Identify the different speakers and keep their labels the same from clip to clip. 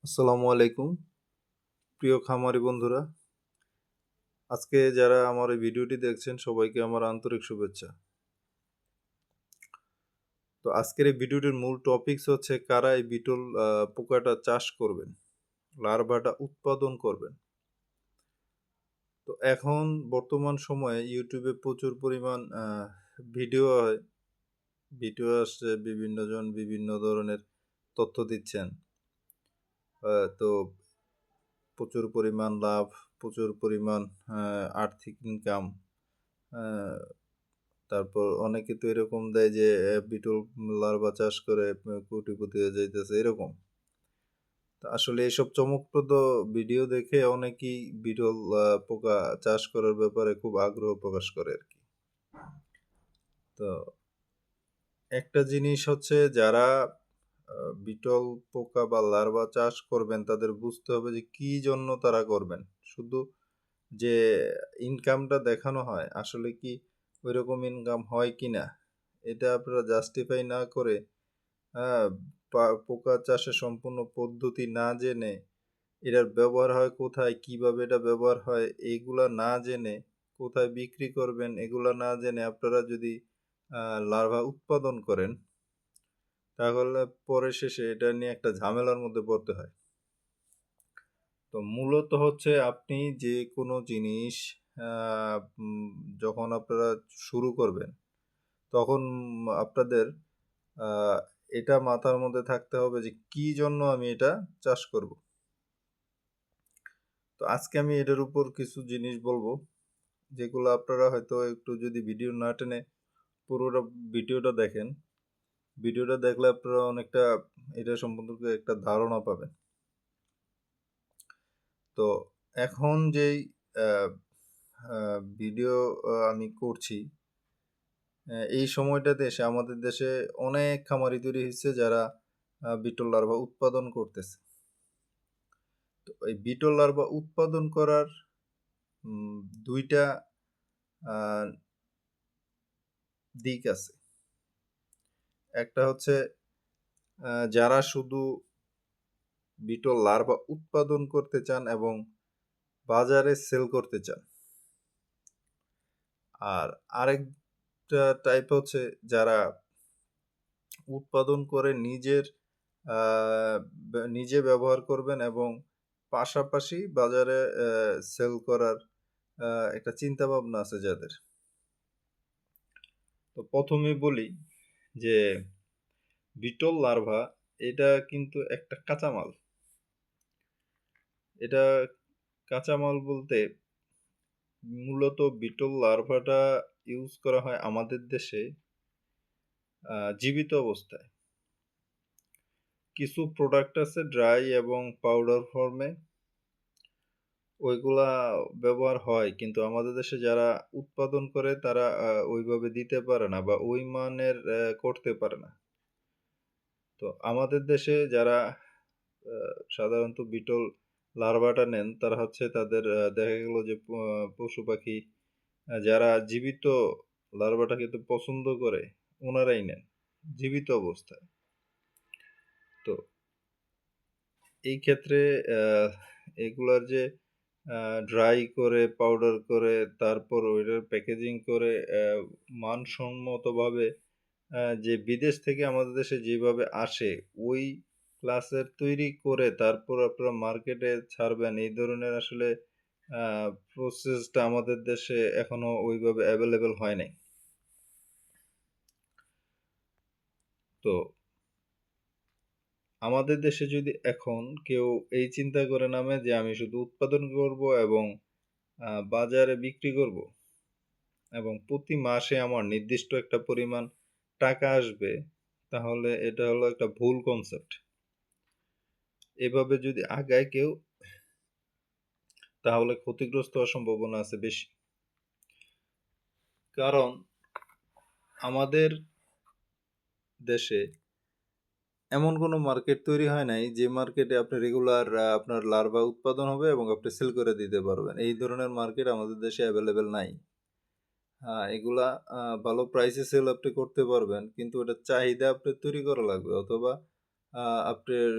Speaker 1: আসসালামু আলাইকুম প্রিয় খামারি বন্ধুরা। আজকে যারা আমার এই ভিডিওটি দেখছেন সবাইকে আমার আন্তরিক শুভেচ্ছা। তো আজকের এই ভিডিওটির মূল টপিকস হচ্ছে কারা এই বিটল পোকাটা চাষ করবেন, লার্ভাটা উৎপাদন করবেন। তো এখন বর্তমান সময়ে ইউটিউবে প্রচুর পরিমাণ ভিডিও হয়, ভিডিও আসছে, বিভিন্নজন বিভিন্ন ধরনের তথ্য দিচ্ছেন। তো প্রচুর পরিমাণ লাভ, প্রচুর পরিমাণ আর্থিক ইনকাম। তারপর অনেকে তো এরকম দেয় যে বিটল লার্ভা চাষ করে কোটিপতি হয়ে যাইতেছে এরকম। তো আসলে এসব চমকপ্রদ ভিডিও দেখে অনেকেই বিটল পোকা চাষ করার ব্যাপারে খুব আগ্রহ প্রকাশ করে আর কি। তো একটা জিনিস হচ্ছে যারা বিটল পোকা বা লার্ভা চাষ করবেন তাদের বুঝতে হবে যে কি জন্য তারা করবেন। শুধু যে ইনকামটা দেখানো হয়, আসলে কি ওইরকম ইনকাম হয় কিনা এটা আপনারা জাস্টিফাই না করে হ্যাঁ, পোকা চাষের সম্পূর্ণ পদ্ধতি না জেনে, এটার ব্যবহার হয় কোথায়, কিভাবে এটা ব্যবহার হয়, এইগুলা না জেনে, কোথায় বিক্রি করবেন এগুলা না জেনে আপনারা যদি লার্ভা উৎপাদন করেন, তাহলে পরে শেষে এটা নিয়ে একটা ঝামেলার মধ্যে পড়তে হয়। তো মূলত হচ্ছে আপনি যে কোনো জিনিস যখন আপনারা শুরু করবেন, তখন আপনাদের এটা মাথার মধ্যে থাকতে হবে যে কি জন্য আমি এটা চাষ করব। তো আজকে আমি এটার উপর কিছু জিনিস বলবো, যেগুলো আপনারা হয়তো একটু যদি ভিডিও না টেনে পুরোটা ভিডিওটা দেখেন, ভিডিওটা দেখলে আপনারা অনেকটা এটা সম্পর্কে একটা ধারণা পাবেন। তো এখন যেই ভিডিও আমি করছি, এই সময়টাতে এসে আমাদের দেশে অনেক খামারি তৈরি হয়েছে যারা বিটল লার্ভা উৎপাদন করতেছে। তো এই বিটল লার্ভা উৎপাদন করার দুইটা দিক আছে। একটা হচ্ছে যারা শুধু বিটল লার্ভা উৎপাদন করতে চান এবং বাজারে সেল করতে চান, আর আরেকটা টাইপ হচ্ছে যারা উৎপাদন করে নিজে ব্যবহার করবেন এবং পাশাপাশি বাজারে সেল করার একটা চিন্তা ভাবনা আছে যাদের। তো প্রথমেই বলি যে বিটল লার্ভা এটা কিন্তু একটা কাঁচামাল। এটা কাঁচামাল বলতে মূলত বিটল লার্ভাটা ইউজ করা হয় আমাদের দেশে জীবিত অবস্থায়। কিছু প্রোডাক্ট আছে ড্রাই এবং পাউডার ফর্মে, ওইগুলা ব্যবহার হয়, কিন্তু আমাদের দেশে যারা উৎপাদন করে তারা ওইভাবে দিতে পারে না বা ওই মানের করতে পারে না। তো আমাদের দেশে যারা সাধারণত বিটল লার্ভাটা নেন তারা হচ্ছে তাদের দেখা গেল যে পশু পাখি যারা জীবিত লার্ভাটা কিন্তু পছন্দ করে ওনারাই নেন জীবিত অবস্থায়। তো এই ক্ষেত্রে এগুলার যে ড্রাই করে পাউডার করে তারপর ওইটার প্যাকেজিং করে মানসম্মতভাবে যে বিদেশ থেকে আমাদের দেশে যেভাবে আসে ওই ক্লাসের তৈরি করে তারপর আপনারা মার্কেটে ছাড়বেন, এই ধরনের আসলে প্রসেসটা আমাদের দেশে এখনো ওইভাবে অ্যাভেলেবেল হয় নাই। তো আমাদের দেশে যদি এখন কেউ এই চিন্তা করে নামে যে আমি শুধু উৎপাদন করব এবং বাজারে বিক্রি করব এবং প্রতি মাসে আমার নির্দিষ্ট একটা পরিমাণ টাকা আসবে, তাহলে এটা হলো একটা ভুল কনসেপ্ট। এভাবে যদি আগায় কেউ, তাহলে ক্ষতিগ্রস্ত হওয়ার সম্ভাবনা আছে বেশি। কারণ আমাদের দেশে এমন কোনো মার্কেট তৈরি হয় নাই যে মার্কেটে আপনি রেগুলার আপনার লার্ভা উৎপাদন হবে এবং আপনি সেল করে দিতে পারবেন। এই ধরনের মার্কেট আমাদের দেশে অ্যাভেলেবেল নাই। এগুলা ভালো প্রাইসে সেল আপনি করতে পারবেন, কিন্তু ওটার চাহিদা আপনার তৈরি করা লাগবে, অথবা আপনার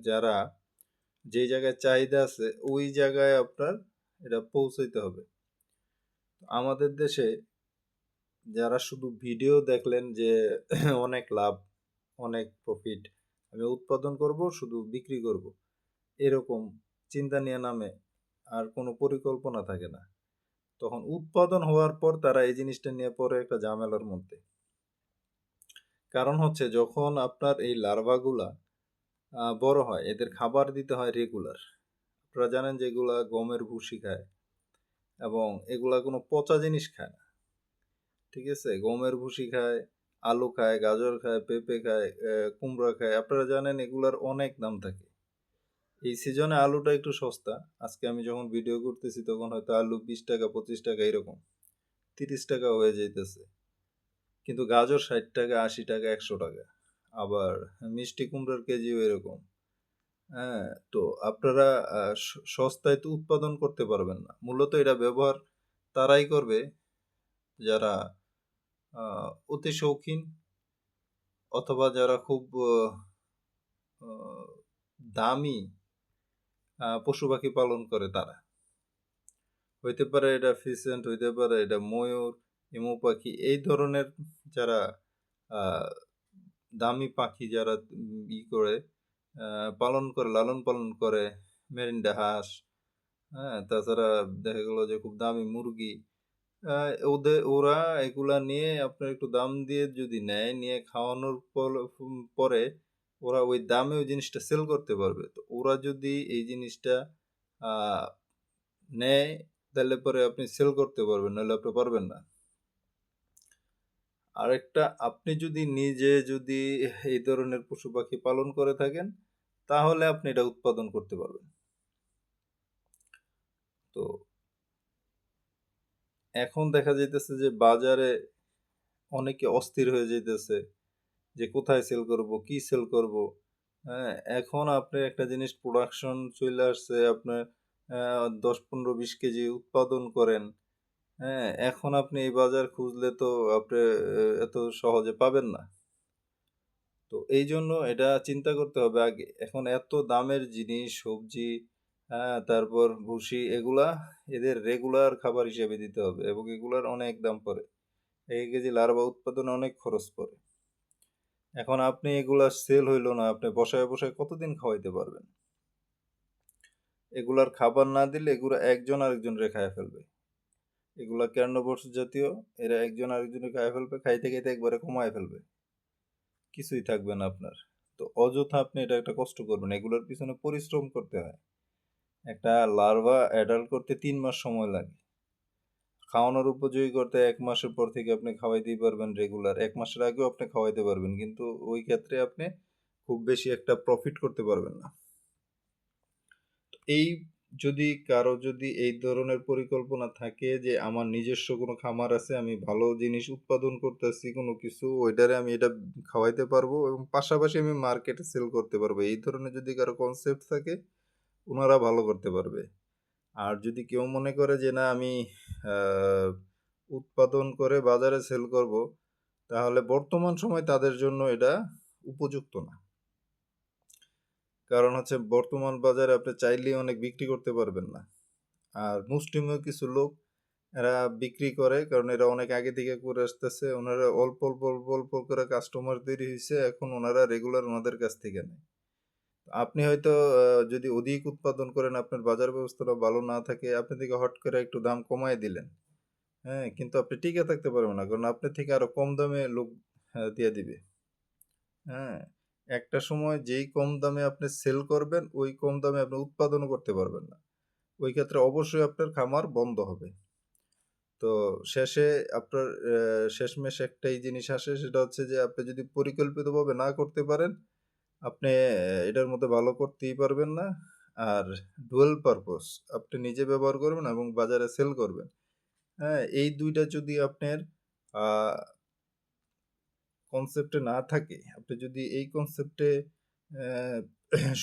Speaker 1: যারা যেই জায়গায় চাহিদা আছে ওই জায়গায় আপনার এটা পৌঁছাইতে হবে। আমাদের দেশে যারা শুধু ভিডিও দেখলেন যে অনেক লাভ, অনেক প্রফিট, আমি উৎপাদন করব, শুধু বিক্রি করব, এরকম চিন্তা নিয়ে নামে, আর কোনো পরিকল্পনা থাকে না। তখন উৎপাদন হওয়ার পর তারা এই জিনিসটা নিয়ে পড়ে একটা ঝামেলার মধ্যে। কারণ হচ্ছে যখন আপনার এই লার্ভাগুলা বড় হয়, এদের খাবার দিতে হয় রেগুলার। আপনারা জানেন যে এগুলা গমের ভুসি খায় এবং এগুলা কোনো পচা জিনিস খায় না। ঠিক আছে? গমের ভুসি খায়, আলু খায়, গাজর খায়, পেঁপে খায়, কুমড়া খায়। আপনারা জানেন এগুলার অনেক দাম থাকে। এই সিজনে আলুটা একটু সস্তা। আজকে আমি যখন ভিডিও করতেছি তখন হয়তো আলু 20 টাকা, 25 টাকা এরকম। 30 টাকা হয়ে যাইতেছে। কিন্তু গাজর 60 টাকা, 80 টাকা, 100 টাকা। আবার মিষ্টি কুমড়ার কেজিও এরকম। হ্যাঁ, তো আপনারা সস্তায় তো উৎপাদন করতে পারবেন না। মূলত এটা ব্যবহার তারাই করবে যারা অতি শৌখিন, অথবা যারা খুব দামি পশু পাখি পালন করে তারা। হইতে পারে এটা ফিসেন্ট, হইতে পারে এটা ময়ূর, এমু পাখি, এই ধরনের যারা দামি পাখি যারা করে পালন করে, লালন পালন করে, মেরিন্ডা হাঁস, হ্যাঁ, তাছাড়া দেখা গেল যে খুব দামি মুরগি, ওরা এগুলা নিয়ে আপনার একটু দাম দিয়ে যদি নেয়, নিয়ে খাওয়ানোর পরে ওরা ওই দামে ওই জিনিসটা সেল করতে পারবে। তো ওরা যদি এই জিনিসটা নেয় তাহলে পরে আপনি সেল করতে পারবেন, নাহলে আপনি পারবেন না। আরেকটা, আপনি যদি নিজে যদি এই ধরনের পশু পাখি পালন করে থাকেন তাহলে আপনি এটা উৎপাদন করতে পারবেন। তো এখন দেখা যাইতেছে যে বাজারে অনেকে অস্থির হয়ে যাইতেছে যে কোথায় সেল করব, কি সেল করব। হ্যাঁ, এখন আপনি একটা জিনিস প্রোডাকশন চলে আসছে, আপনার 10, 15, 20 কেজি উৎপাদন করেন। হ্যাঁ, এখন আপনি এই বাজার খুঁজলে তো আপনি এত সহজে পাবেন না। তো এই জন্য এটা চিন্তা করতে হবে আগে। এখন এত দামের জিনিস, সবজি, হ্যাঁ, তারপর ভুসি, এগুলা এদের রেগুলার খাবার হিসেবে দিতে হবে এবং এগুলার অনেক দাম পড়ে। 1 কেজি লার্ভা উৎপাদনে অনেক খরচ পড়ে। এখন আপনি এগুলা সেল হইলো না, আপনি বসায় বসায় কতদিন খাওয়াইতে পারবেন? এগুলার খাবার না দিলে এগুলা একজন আরেকজনরে খাইয়া ফেলবে। এগুলা কার্নোভোরস জাতীয়, এরা একজন আরেকজনকে খাইয়া ফেলবে, খাইতে খাইতে একবারে কমায় ফেলবে, কিছুই থাকবে না আপনার। তো অযথা আপনি এটা একটা কষ্ট করবেন, এগুলোর পিছনে পরিশ্রম করতে হয়। একটা লার্ভা অ্যাডাল্ট করতে 3 মাস সময় লাগে। খাওয়ানোর উপযোগী করতে 1 মাসের পর থেকে আপনি খাওয়াইতেই পারবেন রেগুলার। 1 মাসের আগেও আপনি খাওয়াইতে পারবেন, কিন্তু ওই ক্ষেত্রে আপনি খুব বেশি একটা প্রফিট করতে পারবেন না। এই যদি কারো যদি এই ধরনের পরিকল্পনা থাকে যে আমার নিজস্ব কোনো খামার আছে, আমি ভালো জিনিস উৎপাদন করতেছি কোনো কিছু, ওইটারে আমি এটা খাওয়াইতে পারবো এবং পাশাপাশি আমি মার্কেটে সেল করতে পারবো, এই ধরনের যদি কারো কনসেপ্ট থাকে, ওনারা ভালো করতে পারবে। আর যদি কেউ মনে করে যে না আমি উৎপাদন করে বাজারে সেল করব, তাহলে বর্তমান সময় তাদের জন্য এটা উপযুক্ত না। কারণ হচ্ছে বর্তমান বাজারে আপনি চাইলেই অনেক বিক্রি করতে পারবেন না। আর মুষ্টিমেয় কিছু লোক এরা বিক্রি করে, কারণ এরা অনেক আগে থেকে করে আসতেছে, ওনারা অল্প অল্প অল্প অল্প করে কাস্টমার তৈরি হয়েছে, এখন ওনারা রেগুলার ওনাদের কাছ থেকে নেয়। আপনি হয়তো যদি অধিক উৎপাদন করেন, আপনার বাজার ব্যবস্থাটা ভালো না থাকে, আপনি থেকে হট করে একটু দাম কমায় দিলেন, হ্যাঁ, কিন্তু আপনি টিকে থাকতে পারবেন না, কারণ আপনার থেকে আরো কম দামে লোক দিয়ে দিবে। হ্যাঁ, একটা সময় যেই কম দামে আপনি সেল করবেন, ওই কম দামে আপনি উৎপাদনও করতে পারবেন না। ওই ক্ষেত্রে অবশ্যই আপনার খামার বন্ধ হবে। তো শেষে আপনার শেষমেশ একটাই জিনিস আসে, সেটা হচ্ছে যে আপনি যদি পরিকল্পিতভাবে না করতে পারেন, আপনি এটার মধ্যে ভালো করতেই পারবেন না। আর ডুয়াল পারপোজ, আপনি নিজে ব্যবহার করবেন এবং বাজারে সেল করবেন। হ্যাঁ, এই ২ টা যদি আপনার আ কনসেপ্টে না থাকে, আপনি যদি এই কনসেপ্টে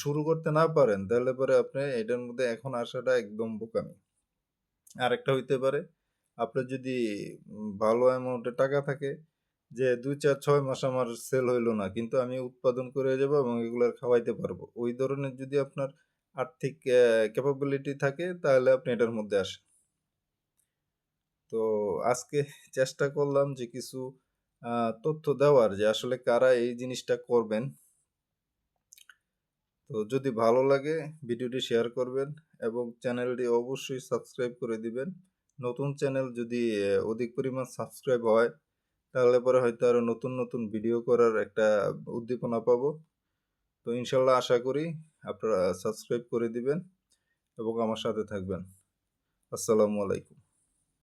Speaker 1: শুরু করতে না পারেন, তাহলে পরে আপনি এটার মধ্যে এখন আসাটা একদম বোকামি। আরেকটা হইতে পারে, আপনার যদি ভালো অ্যামাউন্টে টাকা থাকে, যে ২, ৪, ৬ মাস আমার সেল হইল না, কিন্তু আমি উৎপাদন করে যাবো এবং এগুলার খাওয়াইতে পারবো। ওই ধরনের যদি আপনার আর্থিক ক্যাপাবিলিটি থাকে তাহলে আপনি এটার মধ্যে আসেন। তো আজকে চেষ্টা করলাম যে কিছু তথ্য দেওয়ার যে আসলে কারা এই জিনিসটা করবেন। তো যদি ভালো লাগে ভিডিওটি শেয়ার করবেন এবং চ্যানেলটি অবশ্যই সাবস্ক্রাইব করে দিবেন। নতুন চ্যানেল যদি অধিক পরিমাণ সাবস্ক্রাইব হয় তাহলে পরে হয়তো আরো নতুন, নতুন ভিডিও করার একটা উদ্দীপনা পাবো। তো ইনশাআল্লাহ আশা করি আপনারা সাবস্ক্রাইব করে দিবেন এবং আমার সাথে থাকবেন। আসসালামু আলাইকুম।